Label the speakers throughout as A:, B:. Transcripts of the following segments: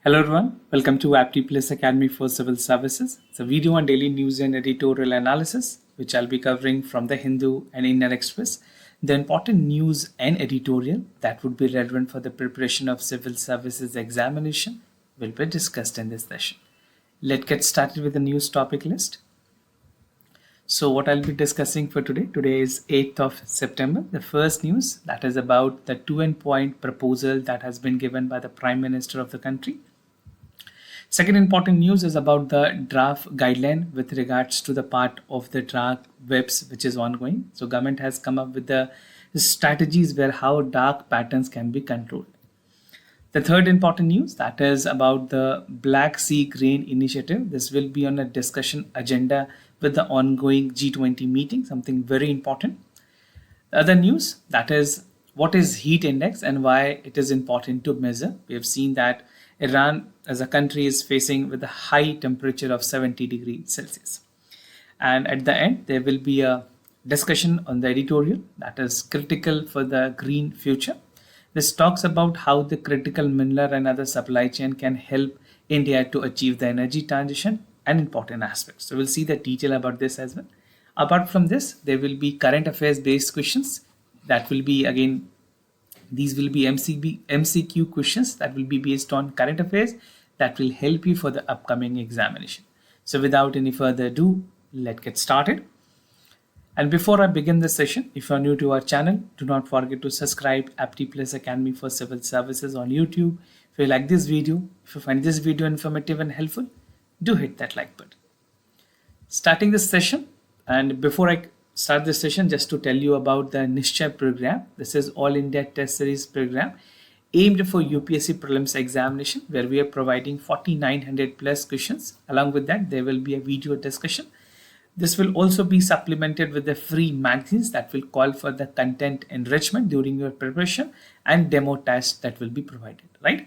A: Hello everyone, welcome to Apti Plus Academy for Civil Services. It's a video on daily news and editorial analysis, which I'll be covering from the Hindu and Indian Express. The important news and editorial that would be relevant for the preparation of civil services examination will be discussed in this session. Let's get started with the news topic list. So what I'll be discussing for today is 8th of September. The first news that is about the 2-point proposal that has been given by the Prime Minister of the country. Second important news is about the draft guideline with regards to the part of the dark webs which is ongoing. So government has come up with the strategies where how dark patterns can be controlled. The third important news that is about the Black Sea Grain Initiative. This will be on a discussion agenda with the ongoing G20 meeting, something very important. The other news that is what is heat index and why it is important to measure. We have seen that Iran as a country is facing with a high temperature of 70 degrees Celsius. And at the end, there will be a discussion on the editorial that is critical for the green future. This talks about how the critical mineral and other supply chain can help India to achieve the energy transition and important aspects. So we'll see the detail about this as well. Apart from this, there will be current affairs based questions that will be again, these will be MCQ questions that will be based on current affairs that will help you for the upcoming examination. So without any further ado, let's get started. And before I begin the session, if you are new to our channel, do not forget to subscribe Apti Plus Academy for Civil Services on YouTube. If you like this video, if you find this video informative and helpful, do hit that like button. Starting this session, and before I start this session, just to tell you about the Nishchay program. This is All India Test Series program aimed for UPSC prelims examination, where we are providing 4,900 plus questions. Along with that, there will be a video discussion. This will also be supplemented with the free magazines that will call for the content enrichment during your preparation and demo tests that will be provided, right?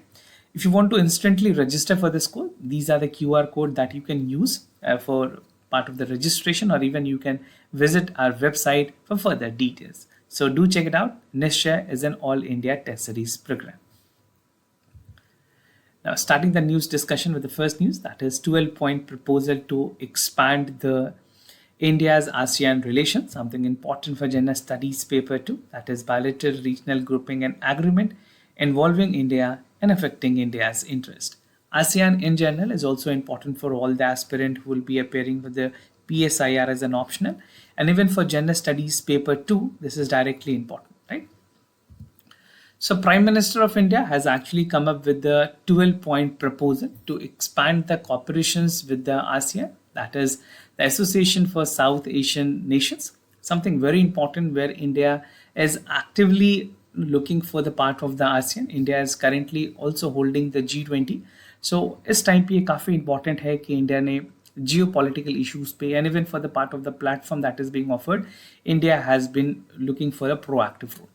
A: If you want to instantly register for this course, these are the QR code that you can use for part of the registration, or even you can visit our website for further details. So do check it out. Nishchay is an All India Test Series program. Now starting the news discussion with the first news, that is 12-point proposal to expand the India's ASEAN relations, something important for General Studies paper 2, that is bilateral regional grouping and agreement involving India and affecting India's interest. ASEAN in general is also important for all the aspirant who will be appearing with the PSIR as an optional, and even for General Studies paper 2, this is directly important, right? So Prime Minister of India has actually come up with the 12-point proposal to expand the cooperations with the ASEAN, that is the Association for South Asian Nations, something very important where India is actively looking for the part of the ASEAN. India is currently also holding the G20. So इस time पे ये काफ़ी important है कि India ने geopolitical issues पे and even for the part of the platform that is being offered, India has been looking for a proactive role.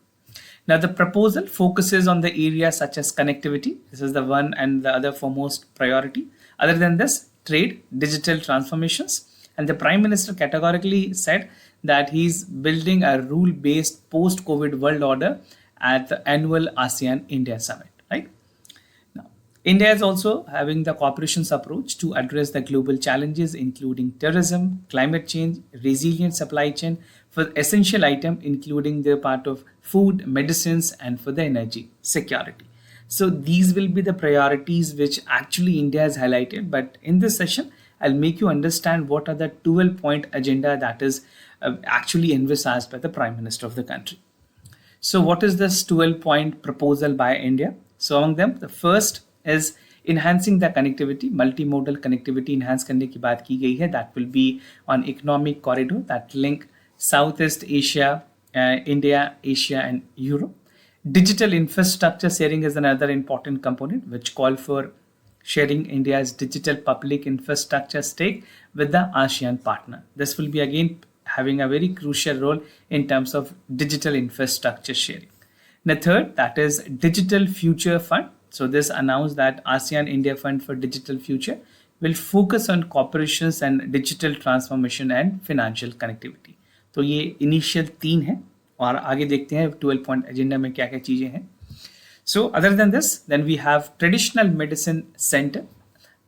A: Now the proposal focuses on the areas such as connectivity. This is the one and the other foremost priority. Other than this, trade, digital transformations, and the Prime Minister categorically said that he's building a rule-based post-COVID world order at the annual ASEAN-India Summit, right? Now, India is also having the cooperations approach to address the global challenges, including terrorism, climate change, resilient supply chain for essential items, including the part of food, medicines, and for the energy security. So these will be the priorities which actually India has highlighted. But in this session, I'll make you understand what are the 12-point agenda that is actually envisaged by the Prime Minister of the country. So what is this 12-point proposal by India? So among them, the first is enhancing the connectivity, multimodal connectivity enhance करने की बात की गई है. That will be on economic corridor that link Southeast Asia, India, Asia, and Europe. Digital infrastructure sharing is another important component which call for sharing India's digital public infrastructure stake with the ASEAN partner. This will be again having a very crucial role in terms of digital infrastructure sharing. The third, that is Digital Future Fund. So this announced that ASEAN India Fund for Digital Future will focus on corporations and digital transformation and financial connectivity. तो ये initial 3 है और आगे देखते हैं 12 point agenda में क्या क्या चीजें हैं. So other than this, then we have Traditional Medicine Center,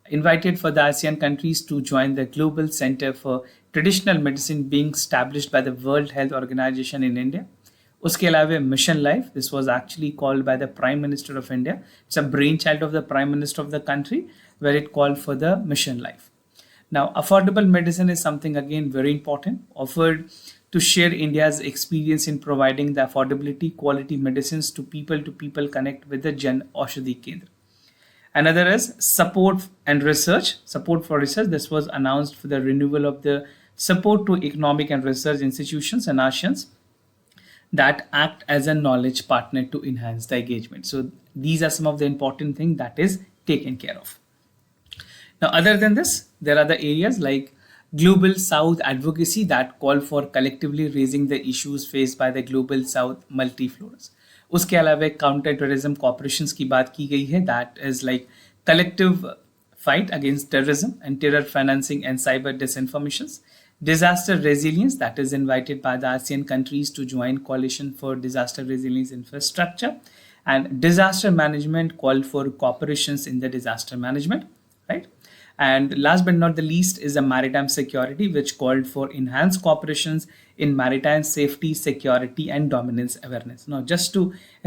A: invited for the ASEAN countries to join the Global Center for Traditional Medicine being established by the World Health Organization in India. उसके अलावा mission life, this was actually called by the prime minister of India. It's a brain child of the prime minister of the country where it called for the mission life. Now, affordable medicine is something again very important, offered to share India's experience in providing the affordability, quality medicines to people connect with the Jan Aushadhi Kendra. Another is support and research. Support for research. This was announced for the renewal of the support to economic and research institutions and nations that act as a knowledge partner to enhance the engagement. So these are some of the important things that is taken care of. Now, other than this, there are the areas like Global South advocacy that call for collectively raising the issues faced by the Global South multiflorals. उसके अलावा counter terrorism corporations की बात की गई है, that is like collective fight against terrorism and terror financing and cyber disinformations. Disaster resilience, that is invited by the ASEAN countries to join coalition for disaster resilience infrastructure, and disaster management called for cooperations in the disaster management, right? And last but not the least is the maritime security, which called for enhanced cooperations in maritime safety, security, and dominance awareness. Now, just to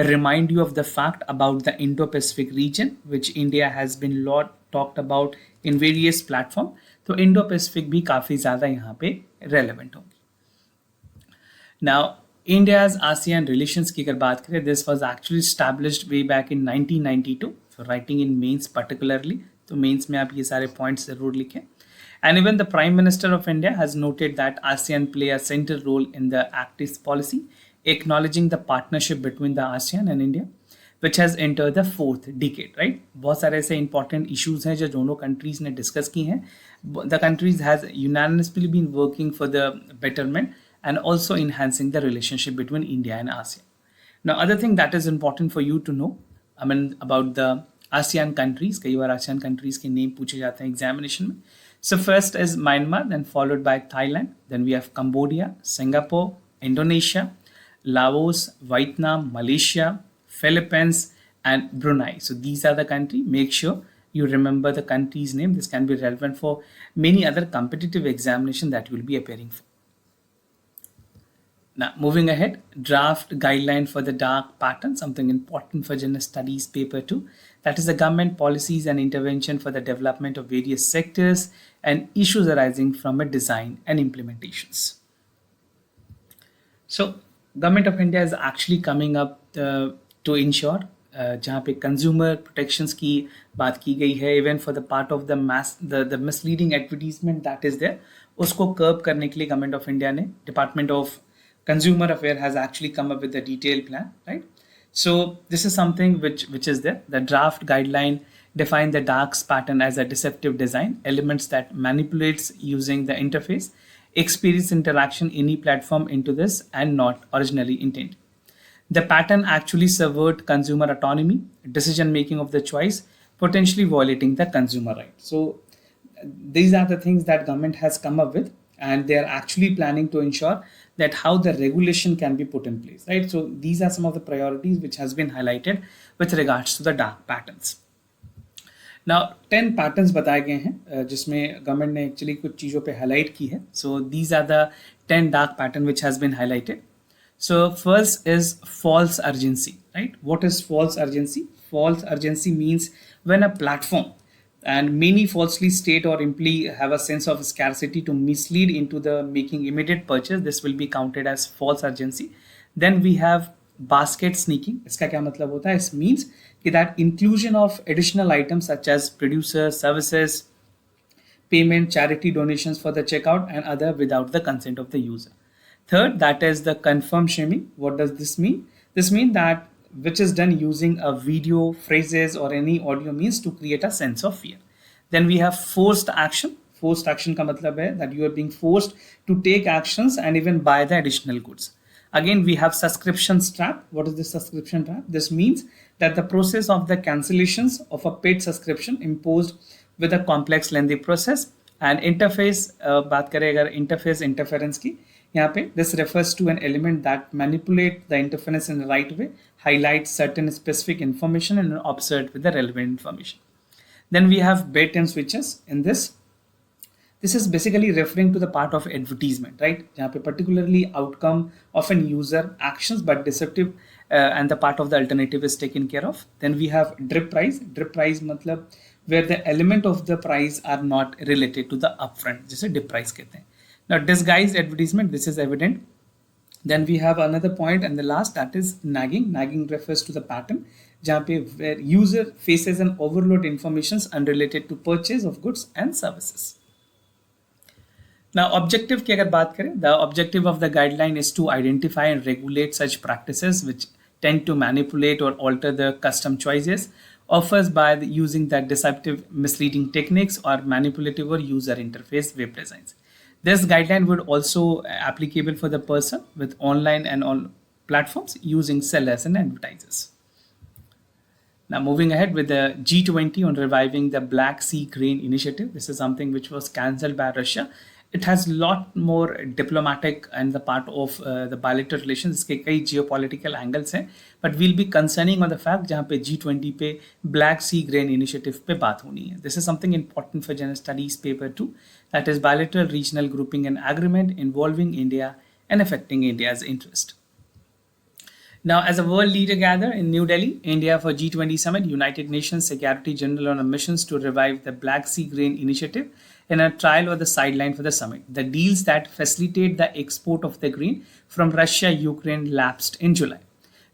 A: remind you of the fact about the Indo-Pacific region, which India has been lot talked about in various platforms, तो Indo-Pacific भी काफ़ी ज़्यादा यहाँ पे relevant होंगी. Now, India's ASEAN relations की अगर बात करें, this was actually established way back in 1992. So writing in mains particularly, तो मेंस में आप ये सारे पॉइंट्स जरूर लिखें. And even the Prime Minister of India has noted that ASEAN play a central role in the Act's policy, acknowledging the partnership between the ASEAN and India, which has entered the fourth decade, right? बहुत सारे ऐसे important issues हैं जो दोनों countries ने discuss की हैं. The countries has unanimously been working for the betterment and also enhancing the relationship between India and ASEAN. Now, other thing that is important for you to know, I mean, about the ASEAN countries, कई बार ASEAN countries के name पूछे जाते हैं examination में. So first is Myanmar, then followed by Thailand, then we have Cambodia, Singapore, Indonesia, Laos, Vietnam, Malaysia, Philippines, and Brunei. So these are the countries. Make sure you remember the country's name. This can be relevant for many other competitive examination that you will be appearing for. Now, moving ahead, draft guideline for the dark pattern, something important for general studies paper 2. That is the government policies and intervention for the development of various sectors and issues arising from a design and implementations. So, government of India is actually coming up to ensure जहाँ पे consumer protections की बात की गई है, even for the part of the misleading advertisement that is there, उसको curb करने के लिए government of India ने Department of Consumer Affairs has actually come up with a detailed plan, right? So this is something which is there. The draft guideline define the dark pattern as a deceptive design, elements that manipulates using the interface, experience interaction any platform into this and not originally intended. The pattern actually subvert consumer autonomy, decision making of the choice, potentially violating the consumer right. So these are the things that government has come up with, and they are actually planning to ensure that how the regulation can be put in place, right? So these are some of the priorities which has been highlighted with regards to the dark patterns. Now 10 patterns बताए गए हैं जिसमें government ने actually कुछ चीज़ों पे highlight की है. So these are the 10 dark pattern which has been highlighted. So first is false urgency, right? What is false urgency? False urgency means when a platform and many falsely state or imply have a sense of scarcity to mislead into the making immediate purchase, this will be counted as false urgency. Then we have basket sneaking. इसका क्या मतलब होता है? It means कि that inclusion of additional items such as producer services, payment, charity donations for the checkout and other without the consent of the user. Third, that is the confirm shaming. What does this mean? This means that which is done using a video, phrases or any audio means to create a sense of fear. Then we have forced action. Forced action का मतलब है that you are being forced to take actions and even buy the additional goods. Again, we have subscription trap. What is the subscription trap? This means that the process of the cancellations of a paid subscription imposed with a complex lengthy process and interface बात करें अगर interface interference की यहाँ पे this refers to an element that manipulate the interference in the right way, highlights certain specific information and observed with the relevant information. Then we have bait and switches in this. This is basically referring to the part of advertisement, right? जहाँ पे particularly outcome of an user actions but deceptive and the part of the alternative is taken care of. Then we have drip price. Drip price मतलब where the element of the price are not related to the upfront, जिसे dip price कहते हैं. Now disguised advertisement, this is evident. Then we have another point and the last, that is nagging. Nagging refers to the pattern जहाँ पे where user faces an overload informations unrelated to purchase of goods and services. Now, objective की अगर बात करें, the objective of the guideline is to identify and regulate such practices which tend to manipulate or alter the custom choices offers by using the deceptive, misleading techniques or manipulative or user interface web designs. This guideline would also applicable for the person with online and all platforms using sellers and advertisers. Now, moving ahead with the G20 on reviving the Black Sea Grain Initiative. This is something which was cancelled by Russia. It has a lot more diplomatic and the part of the bilateral relations. इसके कई geopolitical angles हैं, but we'll be concerning on the fact जहाँ पे G20 पे Black Sea Grain Initiative पे बात होनी है. This is something important for General Studies paper 2, that is bilateral regional grouping and agreement involving India and affecting India's interest. Now, as a world leader gather in New Delhi, India for G20 summit, United Nations Secretary General on a missions to revive the Black Sea Grain Initiative in a trial or the sideline for the summit. The deals that facilitate the export of the grain from Russia, Ukraine lapsed in July.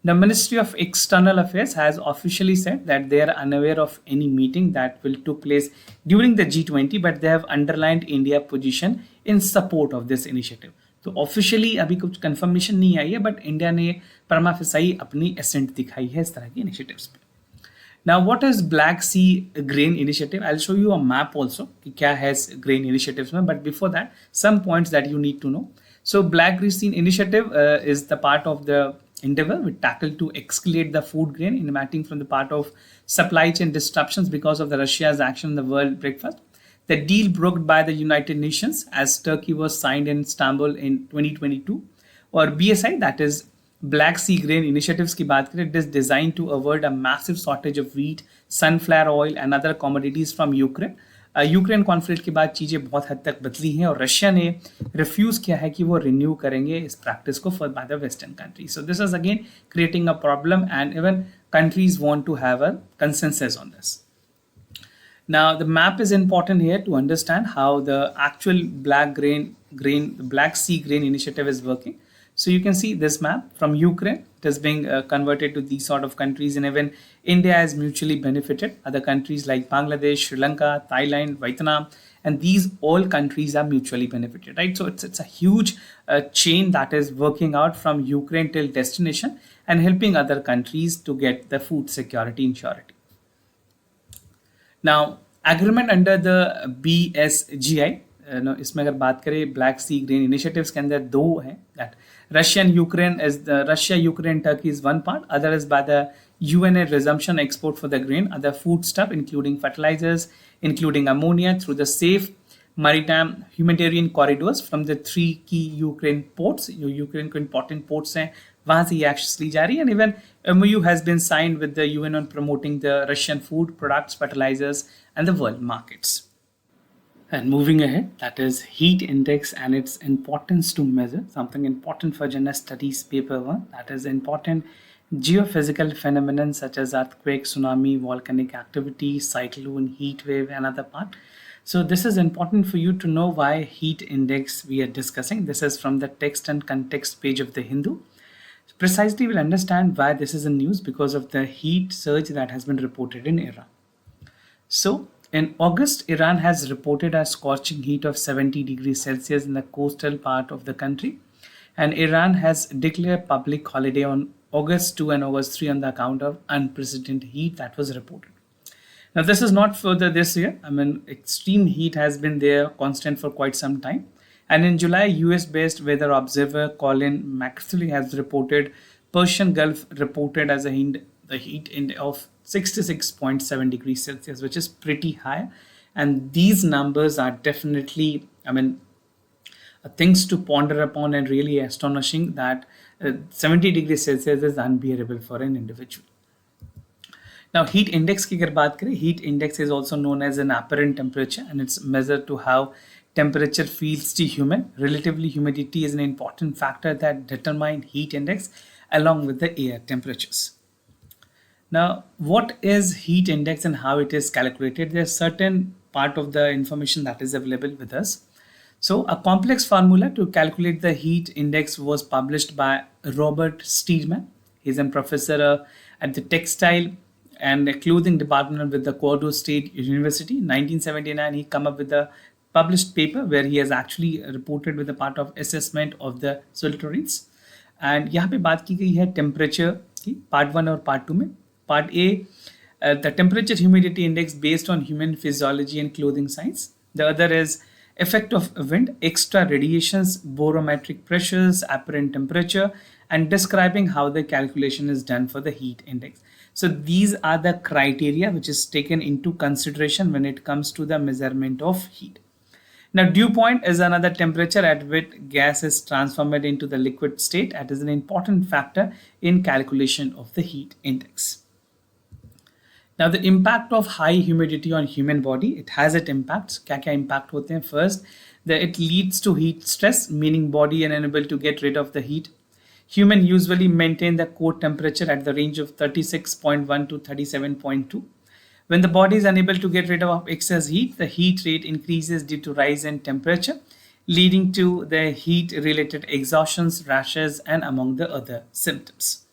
A: The Ministry of External Affairs has officially said that they are unaware of any meeting that will took place during the G20, but they have underlined India's position in support of this initiative. तो officially अभी कुछ confirmation नहीं आई है, but India ने परमा फिसाई अपनी accent दिखाई है इस तरह की इनिशिएटिव्स पे. Now what is Black Sea grain initiative? I will show you a map also कि क्या है ग्रेन इनिशिएटिव्स में, but before that some points that you need to know. So Black green initiative is the part of the endeavor with tackle to escalate the food grain emanating from the part of supply chain disruptions because of the Russia's action in the world breakfast. The deal brokered by the United Nations as Turkey was signed in Istanbul in 2022, or BSI, that is Black Sea Grain Initiatives की बात करें, it is designed to avoid a massive shortage of wheat, sunflower oil and other commodities from Ukraine. Ukraine conflict के बाद चीज़ें बहुत हद तक बदली हैं और रशिया ने रिफ्यूज़ किया है कि वो रिन्यू करेंगे इस प्रैक्टिस को for by the western country. So this is again creating a problem and even countries want to have a consensus on this. Now, the map is important here to understand how the actual Black Sea Grain Initiative is working. So you can see this map from Ukraine. It is being converted to these sort of countries, and even India has mutually benefited. Other countries like Bangladesh, Sri Lanka, Thailand, Vietnam, and these all countries are mutually benefited, right? So it's a huge chain that is working out from Ukraine till destination and helping other countries to get the food security and surety. Now, agreement under the BSGI, इसमें अगर बात करें black Sea grain initiatives के अंदर दो हैं, that Russian Ukraine is the Russia Ukraine Turkey is one part, other is by the UN resumption export for the grain, other food stuff including fertilizers, including ammonia through the safe maritime humanitarian corridors from the 3 key Ukraine ports. Ukraine को important ports हैं, वहाँ से ये actions ली जा रही है. And even MOU has been signed with the UN on promoting the Russian food products, fertilizers and the world markets. And moving ahead, that is heat index and its importance to measure, something important for general studies paper 1, that is important geophysical phenomena such as earthquake, tsunami, volcanic activity, cyclone, heat wave and other part. So this is important for you to know why heat index we are discussing. This is from the text and context page of the Hindu. Precisely we'll understand why this is in news because of the heat surge that has been reported in Iran. So in August, Iran has reported a scorching heat of 70 degrees Celsius in the coastal part of the country, and Iran has declared public holiday on August 2 and August 3 on the account of unprecedented heat that was reported. Now this is not further this year. I mean, extreme heat has been there constant for quite some time. And in July, US-based weather observer Colin McCarthy has reported Persian Gulf reported as the heat index of 66.7 degrees Celsius, which is pretty high. And these numbers are definitely, things to ponder upon and really astonishing that 70 degrees Celsius is unbearable for an individual. Now, heat index की अगर बात करें, heat index is also known as an apparent temperature and it's measured to how temperature feels to human. Relatively humidity is an important factor that determine heat index along with the air temperatures. Now, what is heat index and how it is calculated? There's certain part of the information that is available with us. So a complex formula to calculate the heat index was published by Robert Steedman. He's a professor at the textile and clothing department with the Kyoto State University. In 1979, he come up with a published paper where he has actually reported with a part of assessment of the solitaries. And यहाँ पे बात की गई है temperature की part 1 और part 2 में. Part A, the temperature humidity index based on human physiology and clothing science. The other is effect of wind, extra radiations, barometric pressures, apparent temperature, and describing how the calculation is done for the heat index. So these are the criteria which is taken into consideration when it comes to the measurement of heat. Now, dew point is another temperature at which gas is transformed into the liquid state. That is an important factor in calculation of the heat index. Now, the impact of high humidity on human body, it has its impacts. क्या impact होते हैं? First, it leads to heat stress, meaning body is unable to get rid of the heat. Human usually maintain the core temperature at the range of 36.1 to 37.2. When the body is unable to get rid of excess heat, the heat rate increases due to rise in temperature, leading to the heat-related exhaustions, rashes, and among the other symptoms.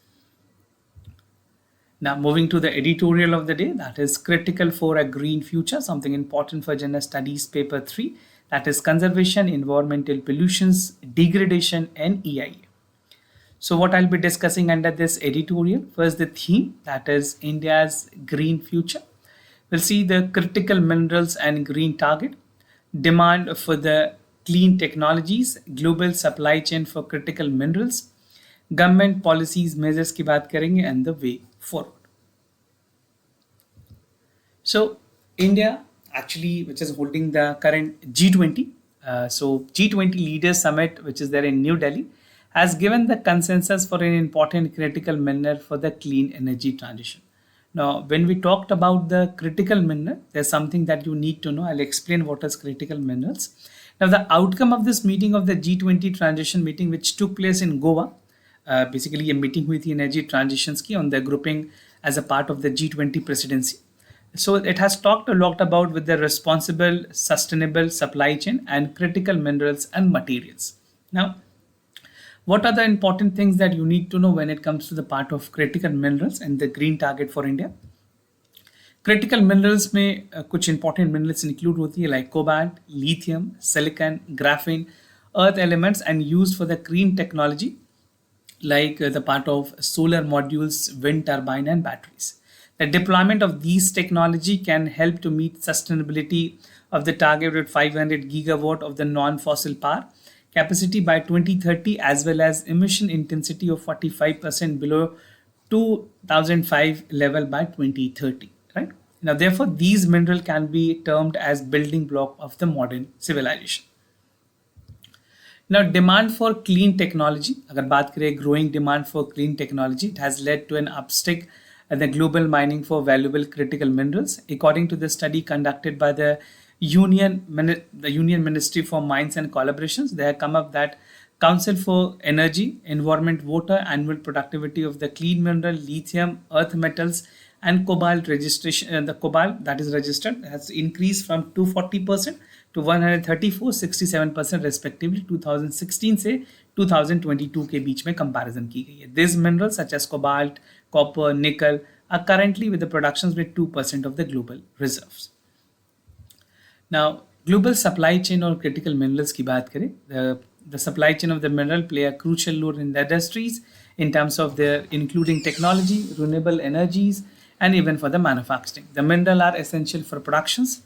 A: Now, moving to the editorial of the day, that is critical for a green future, something important for General Studies paper 3, that is conservation, environmental pollutions, degradation, and EIA. So what I'll be discussing under this editorial, first the theme, that is India's green future. We'll see the critical minerals and green target, demand for the clean technologies, global supply chain for critical minerals, government policies, measures की बात करेंगे, and the way forward. So India actually, which is holding the current G20, so G20 Leaders Summit, which is there in New Delhi, has given the consensus for an important critical mineral for the clean energy transition. Now, when we talked about the critical mineral, there's something that you need to know. I'll explain what is critical minerals. Now, the outcome of this meeting of the G20 transition meeting, which took place in Goa, basically a meeting with the energy transitions ki on the grouping as a part of the G20 presidency. So it has talked a lot about with the responsible, sustainable supply chain and critical minerals and materials. Now, what are the important things that you need to know when it comes to the part of critical minerals and the green target for India? Critical minerals में कुछ important minerals include होती है like cobalt, lithium, silicon, graphene, earth elements and used for the green technology like the part of solar modules, wind turbine and batteries. The deployment of these technology can help to meet sustainability of the targeted 500 gigawatt of the non-fossil power capacity by 2030 as well as emission intensity of 45% below 2005 level by 2030, right? Now, therefore, these minerals can be termed as building block of the modern civilization. Now, demand for clean technology, अगर बात करें growing demand for clean technology, it has led to an upstick in the global mining for valuable critical minerals. According to the study conducted by the Union Ministry for Mines and Collaborations, they have come up that Council for Energy, Environment, Water, Annual Productivity of the clean mineral, lithium, earth metals, and cobalt registration. The cobalt that is registered has increased from 240% to 134, 67% respectively 2016 से 2022 के बीच में comparison की गई है. These minerals such as cobalt, copper, nickel are currently with the productions with 2% of the global reserves. Now, global supply chain or critical minerals की बात करें, the supply chain of the mineral play a crucial role in the industries in terms of their including technology, renewable energies, and even for the manufacturing. The mineral are essential for productions,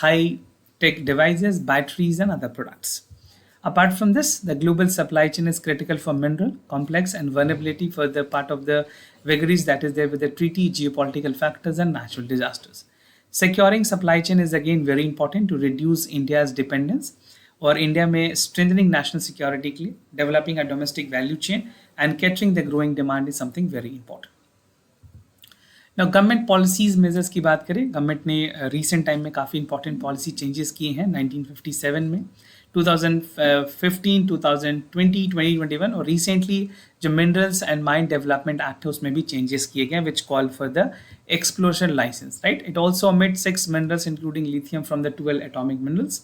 A: high-tech devices, batteries, and other products. Apart from this, the global supply chain is critical for mineral, complex, and vulnerability for the part of the vagaries that is there with the treaty, geopolitical factors, and natural disasters. Securing supply chain is again very important to reduce India's dependence और India में strengthening national security के लिए developing a domestic value chain and catering the growing demand is something very important. Now government policies measures की बात करें, government ने recent time में काफ़ी इंपॉर्टेंट पॉलिसी चेंजेस किए हैं 1957 में, 2015, 2020, 2021 और रिसेंटली जो minerals and mine development act है उसमें भी चेंजेस किए गए which call for the exploration license, right. It also omit 6 minerals including lithium from the 12 atomic minerals.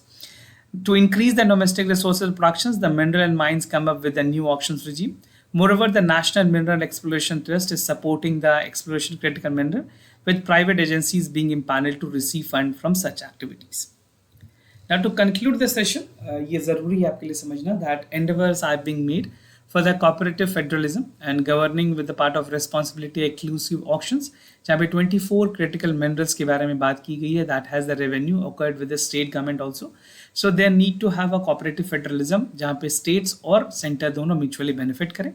A: To increase the domestic resources productions, the mineral and mines come up with a new auctions regime. Moreover, the National Mineral Exploration Trust is supporting the exploration critical mineral, with private agencies being empaneled to receive fund from such activities. Now, to conclude the session, ये ज़रूरी है आपके लिए समझना that endeavors are being made for the cooperative federalism and governing with the part of responsibility exclusive auctions, जहाँ पे 24 critical minerals के बारे में बात की गई है that has the revenue occurred with the state government also. So they need to have a cooperative federalism जहाँ पे states और center दोनों mutually benefit करें.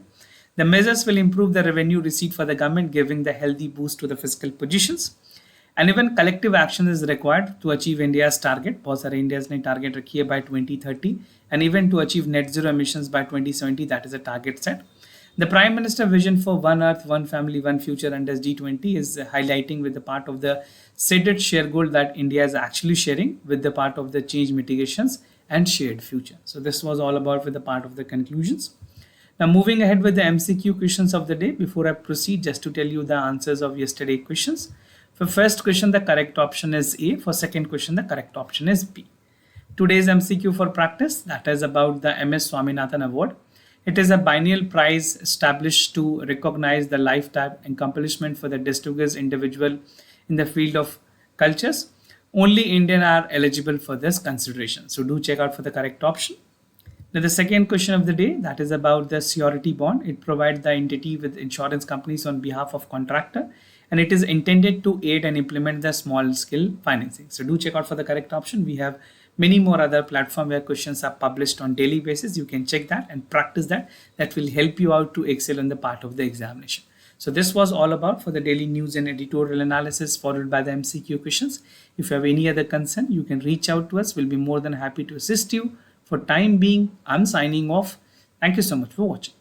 A: The measures will improve the revenue receipt for the government, giving the healthy boost to the fiscal positions. And even collective action is required to achieve India's target. बहुत सारे India's ने target रखी है by 2030 and even to achieve net zero emissions by 2070. That is a target set. The Prime Minister vision for One Earth, One Family, One Future under G20 is highlighting with the part of the stated share goal that India is actually sharing with the part of the change mitigations and shared future. So this was all about with the part of the conclusions. Now moving ahead with the MCQ questions of the day. Before I proceed, just to tell you the answers of yesterday's questions. For first question, the correct option is A. For second question, the correct option is B. Today's MCQ for practice, that is about the MS Swaminathan Award. It is a biennial prize established to recognize the lifetime accomplishment for the distinguished individual in the field of cultures. Only Indian are eligible for this consideration. So do check out for the correct option. Now the second question of the day, that is about the surety bond. It provides the entity with insurance companies on behalf of contractor, and it is intended to aid and implement the small scale financing. So do check out for the correct option. We have many more other platforms where questions are published on daily basis. You can check that and practice that. That will help you out to excel in the part of the examination. So this was all about for the daily news and editorial analysis followed by the MCQ questions. If you have any other concern, you can reach out to us. We'll be more than happy to assist you. For time being, I'm signing off. Thank you so much for watching.